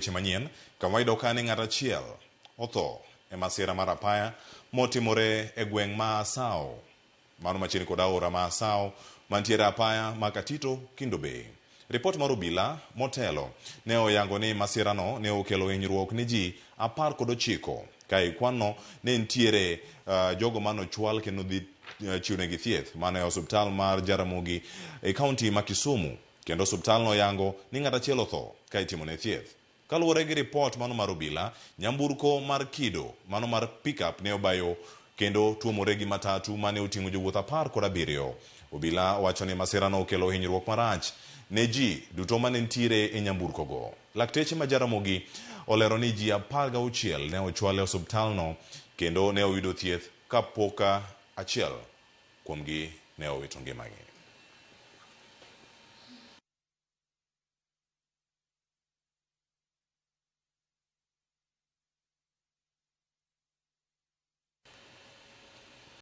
Chimanyien, kawaido kani ng'ata chiel otho e masira mar apaya motimore e gweng' ma Sao, mano machiegni kod aora ma Sao mantiere apaya ma Katito Kindo Bay. Ripot mar obila motelo ne oyango ni masirano ne okelo hinyruok ni ji 19 ka kwanno ne nitiere jogo mano chwal kendo dhi chiwnegi thieth mano e osiptal mar Jaramogi e kaunti ma Kisumu, kendo osiptal no yango ni ng'ata chiel otho ka itimone thieth. Kaluwore gi ripot mano mar obila, nyamburko mar kido mano mar pickup ne obayo kendo tuomore gi matatu mane oting'o jowuoth 17. Obila wacho ni masirano okelo hinyruok marach ne ji duto mane nitiere e nyamburko go. Lakteche ma Jaramogi olero ni ji 16 ne ochwal e osiptalno kendo ne oyudo thieth kapok achiel kuomgi ne owito ngimagi.